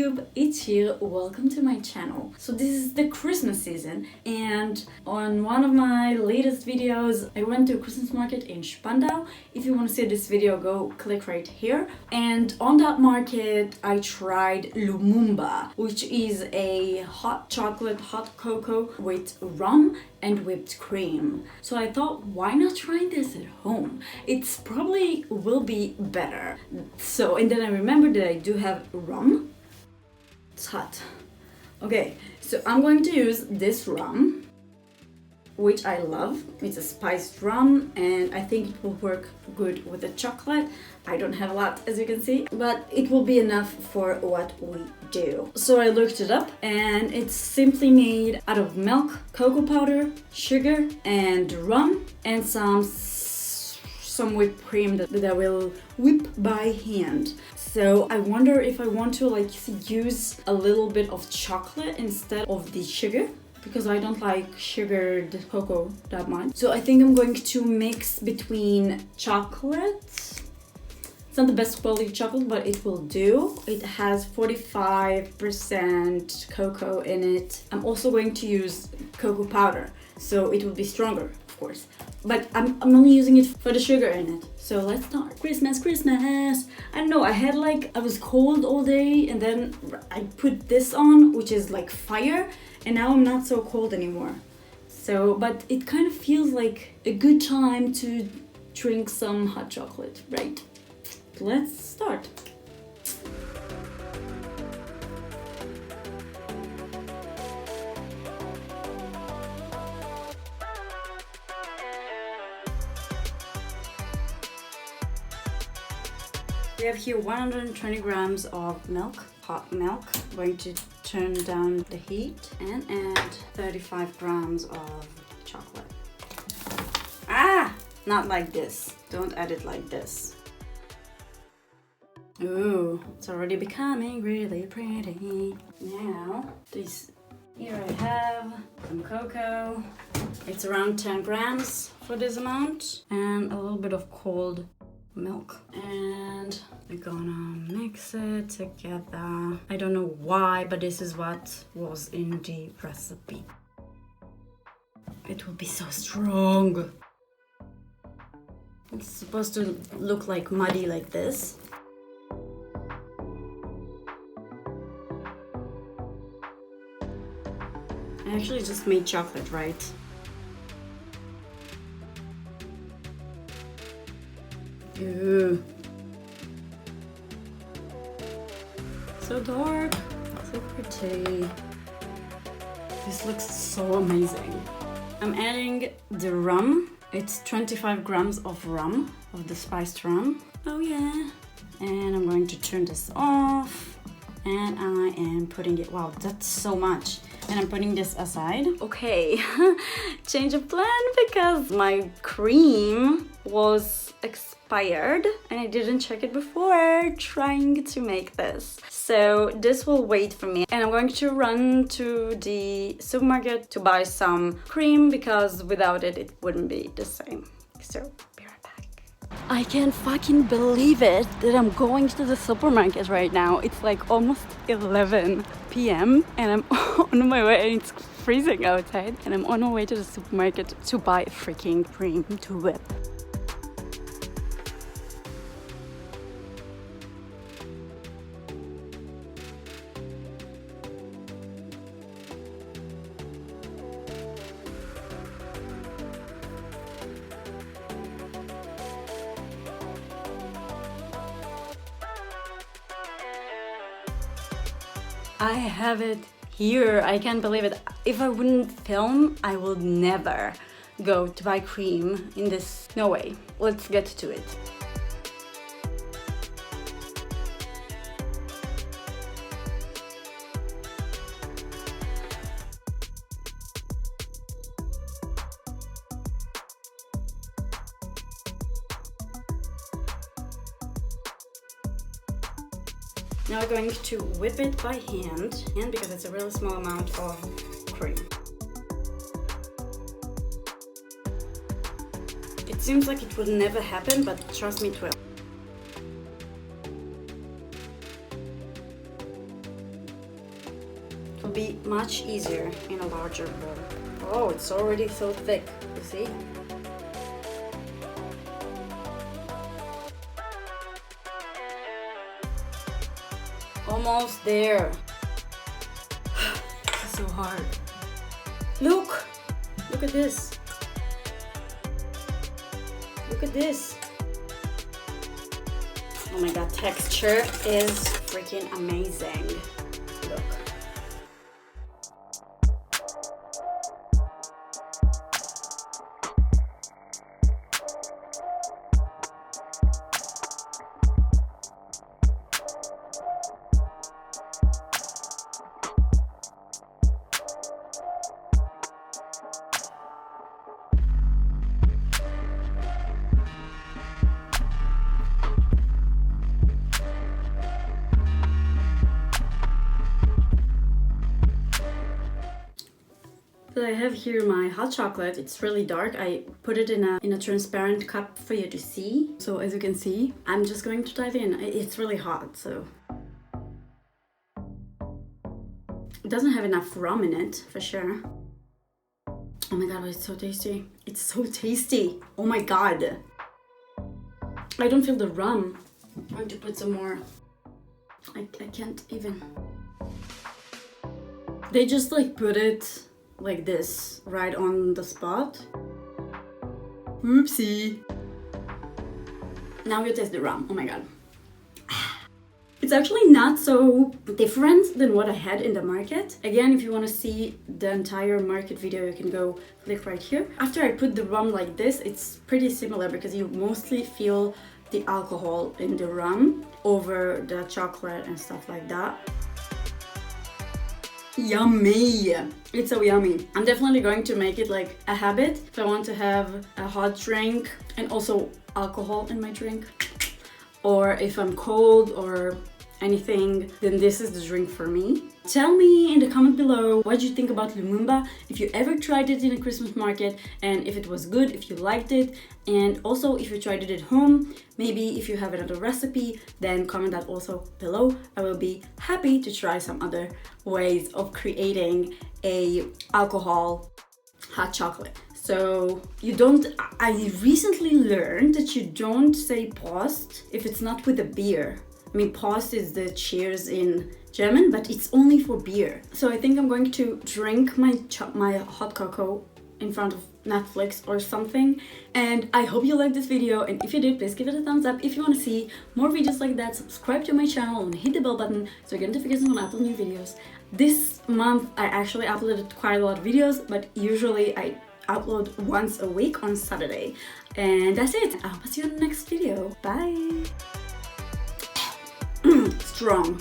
YouTube, it's Shir, welcome to my channel. So this is the Christmas season, and on one of my latest videos I went to a Christmas market in Spandau. If you want to see this video, go click right here. And on that market I tried Lumumba, which is a hot chocolate, hot cocoa with rum and whipped cream. So I thought, why not try this at home? It's probably will be better. So, and then I remembered that I do have rum. It's hot. Okay, so I'm going to use this rum, which I love. It's a spiced rum and I think it will work good with the chocolate. I don't have a lot, as you can see, but it will be enough for what we do. So I looked it up and it's simply made out of milk, cocoa powder, sugar and rum and some whipped cream that I will whip by hand. So I wonder if I want to use a little bit of chocolate instead of the sugar, because I don't like sugared cocoa that much. So I think I'm going to mix between chocolate. It's not the best quality chocolate, but it will do. It has 45% cocoa in it. I'm also going to use cocoa powder, so it will be stronger, of course. But I'm only using it for the sugar in it. So let's start. Christmas, Christmas! I don't know, I was cold all day and then I put this on, which is like fire, and now I'm not so cold anymore. So, but it kind of feels like a good time to drink some hot chocolate, right? Let's start. We have here 120 grams of milk, hot milk. I'm going to turn down the heat and add 35 grams of chocolate. Not like this. Don't add it like this. Ooh, it's already becoming really pretty. Now, here I have some cocoa. It's around 10 grams for this amount, and a little bit of cold milk, and we're gonna mix it together. I don't know why, but this is what was in the recipe. It will be so strong. It's supposed to look like muddy like this. I actually just made chocolate, right? Ew. So dark, so pretty. This looks so amazing. I'm adding the rum. It's 25 grams of rum, of the spiced rum. Oh yeah. And I'm going to turn this off. And I am putting it, wow, that's so much. And I'm putting this aside. Okay, change of plan because my cream was expired and I didn't check it before trying to make this. So this will wait for me, and I'm going to run to the supermarket to buy some cream because without it, it wouldn't be the same. So be right back. I can't fucking believe it that I'm going to the supermarket right now. It's like almost 11 p.m. and I'm on my way. It's freezing outside and I'm on my way to the supermarket to buy freaking cream to whip. I have it here. I can't believe it. If I wouldn't film, I would never go to buy cream in this. No way. Let's get to it. Now we're going to whip it by hand, and because it's a really small amount of cream. It seems like it will never happen, but trust me, it will. be much easier in a larger bowl. Oh, it's already so thick, you see? Almost there. This is so hard. Look at this. Look at this. Oh my god, texture is freaking amazing. Look. So I have here my hot chocolate. It's really dark. I put it in a transparent cup for you to see. So as you can see, I'm just going to dive in. It's really hot, so. It doesn't have enough rum in it, for sure. Oh my god, it's so tasty. It's so tasty. Oh my god. I don't feel the rum. I'm going to put some more. I can't even. They just like put it like this, right on the spot. Oopsie. Now we taste the rum. Oh my god. It's actually not so different than what I had in the market. Again, if you want to see the entire market video, you can go click right here. After I put the rum like this, it's pretty similar because you mostly feel the alcohol in the rum over the chocolate and stuff like that. Yummy! It's so yummy. I'm definitely going to make it like a habit if I want to have a hot drink and also alcohol in my drink. Or if I'm cold or anything, then this is the drink for me. Tell me in the comment below what you think about Lumumba, if you ever tried it in a Christmas market, and if it was good, if you liked it, and also if you tried it at home. Maybe if you have another recipe, then comment that also below. I will be happy to try some other ways of creating a alcohol hot chocolate. So I recently learned that you don't say Prost if it's not with a beer. I mean, Prost is the cheers in German, but it's only for beer. So I think I'm going to drink my hot cocoa in front of Netflix or something. And I hope you liked this video, and if you did, please give it a thumbs up. If you want to see more videos like that, subscribe to my channel and hit the bell button so you get notifications when I upload new videos. This month I actually uploaded quite a lot of videos, but usually I upload once a week on Saturday. And that's it. I'll see you in the next video. Bye. Strong.